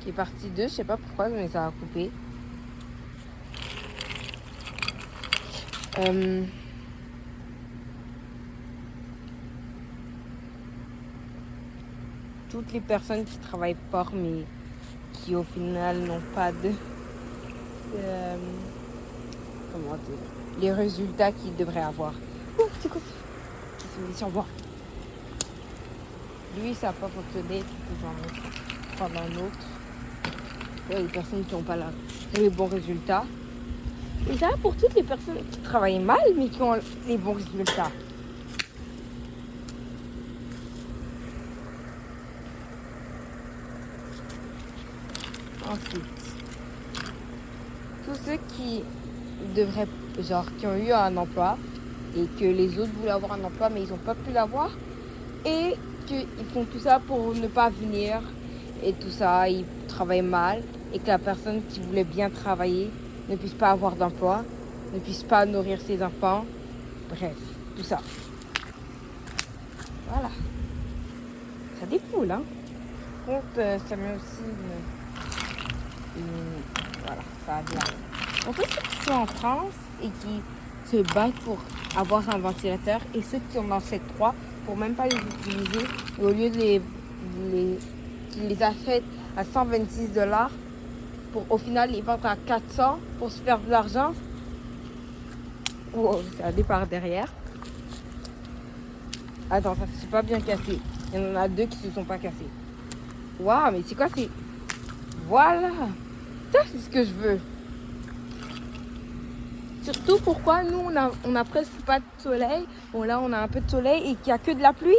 qui est partie 2, je sais pas pourquoi, mais ça a coupé. Toutes les personnes qui travaillent fort, mais qui au final n'ont pas de comment dire, les résultats qu'ils devraient avoir. Oh, c'est quoi ça? Qui se met sur moi. Lui, ça n'a pas fonctionné, du coup j'en ai prendre un autre. Il y a des personnes qui n'ont pas les bons résultats. Et ça pour toutes les personnes qui travaillent mal, mais qui ont les bons résultats. Ensuite, tous ceux qui devraient, genre, qui ont eu un emploi et que les autres voulaient avoir un emploi, mais ils n'ont pas pu l'avoir. Et qu'ils font tout ça pour ne pas venir et tout ça, ils travaillent mal et que la personne qui voulait bien travailler ne puisse pas avoir d'emploi, ne puisse pas nourrir ses enfants, bref, tout ça. Voilà. Ça défoule, hein. Par contre, ça met aussi voilà, ça a bien. En fait, ceux qui sont en France et qui se battent pour avoir un ventilateur et ceux qui en achètent 3 pour même pas les utiliser, et au lieu de qu'ils les achètent à 126 $, pour au final les vendre à 400 pour se faire de l'argent. Wow, c'est un départ derrière. Attends, ça s'est pas bien cassé. Il y en a 2 qui se sont pas cassés. Waouh, mais c'est quoi c'est... Voilà. Ça, c'est ce que je veux. Surtout pourquoi nous, on a presque pas de soleil. Bon, là, on a un peu de soleil et qu'il n'y a que de la pluie.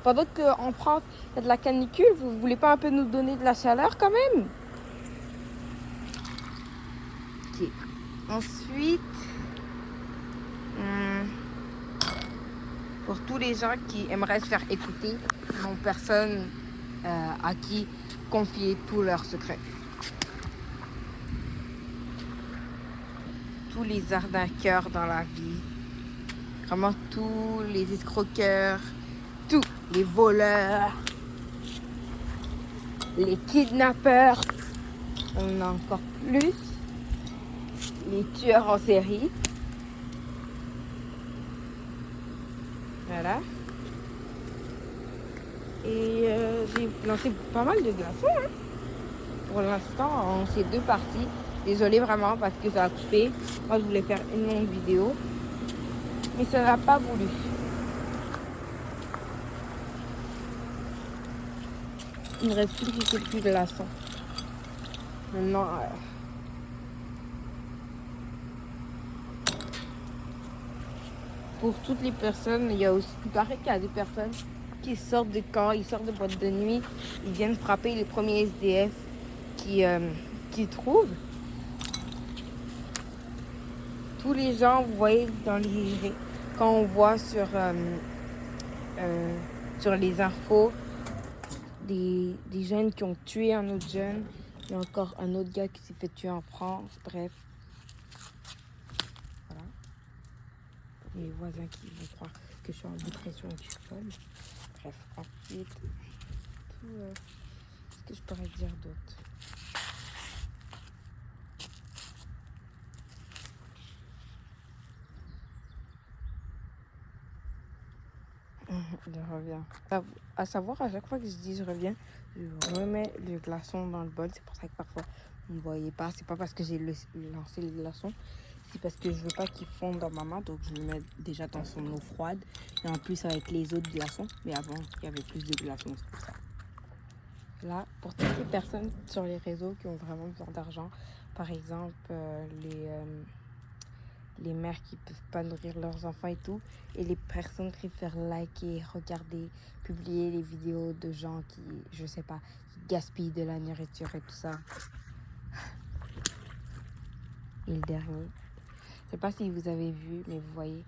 Pendant qu'en France, il y a de la canicule, vous voulez pas un peu nous donner de la chaleur quand même? Ok. Ensuite, pour tous les gens qui aimeraient se faire écouter, n'ont personne à qui confier tous leurs secrets. Tous les arnaqueurs dans la vie, vraiment tous les escroqueurs, tous les voleurs, les kidnappeurs, on en a encore plus, les tueurs en série. Voilà. Et j'ai lancé pas mal de glaçons. Hein. Pour l'instant, en ces 2 parties. Désolée vraiment parce que ça a coupé. Moi, je voulais faire une longue vidéo. Mais ça n'a pas voulu. Il ne reste plus que de glaçons. Maintenant, pour toutes les personnes, il y a aussi, il paraît qu'il y a des personnes qui sortent de camp, ils sortent de boîte de nuit, ils viennent frapper les premiers SDF qui trouvent. Tous les gens, vous voyez, quand on voit sur les infos, des jeunes qui ont tué un autre jeune, il y a encore un autre gars qui s'est fait tuer en France, bref. Voilà. Les voisins qui vont croire que je suis en dépression et que je suis folle. Bref, ensuite, qu'est-ce que je pourrais dire d'autre? Je reviens. À savoir, à chaque fois que je dis je reviens, je remets le glaçon dans le bol. C'est pour ça que parfois, vous ne voyez pas. C'est pas parce que j'ai lancé le glaçon. C'est parce que je veux pas qu'il fonde dans ma main. Donc, je le mets déjà dans son eau froide. Et en plus, avec les autres glaçons. Mais avant, il y avait plus de glaçons. C'est pour ça. Là, pour toutes les personnes sur les réseaux qui ont vraiment besoin d'argent, par exemple, les mères qui peuvent pas nourrir leurs enfants et tout, et les personnes préfèrent liker, regarder, publier les vidéos de gens qui, je sais pas, qui gaspillent de la nourriture et tout ça. Et le dernier, je sais pas si vous avez vu, mais vous voyez,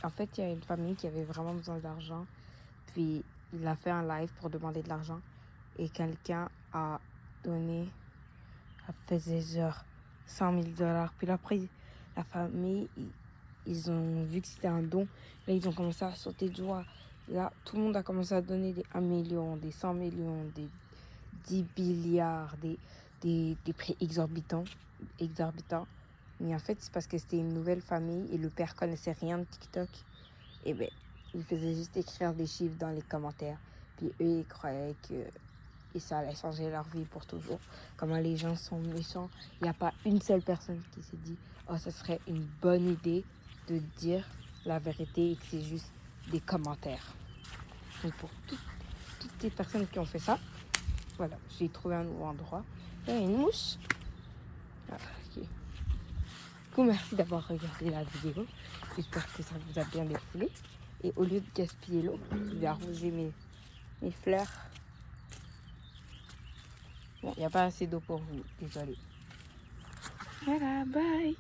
en fait, il y a une famille qui avait vraiment besoin d'argent, puis il a fait un live pour demander de l'argent, et quelqu'un a fait genre 100 000 $. Puis après, la famille, ils ont vu que c'était un don. Là, ils ont commencé à sauter de joie. Là, tout le monde a commencé à donner des 1 million, des 100 millions, 10 milliards, des prix exorbitants. Mais en fait, c'est parce que c'était une nouvelle famille et le père connaissait rien de TikTok. Et ben, il faisait juste écrire des chiffres dans les commentaires. Puis eux, ils croyaient que ça allait changer leur vie pour toujours. Comment les gens sont méchants. Il n'y a pas une seule personne qui s'est dit « Oh, ce serait une bonne idée de dire la vérité et que c'est juste des commentaires. » Donc pour toutes les personnes qui ont fait ça, voilà, j'ai trouvé un nouveau endroit. Il y a une mouche. Ah, ok. Du coup, merci d'avoir regardé la vidéo. J'espère que ça vous a bien défoulé. Et au lieu de gaspiller l'eau, je vais arroser mes fleurs. Bon, il n'y a pas assez d'eau pour vous, désolé. Voilà, bye!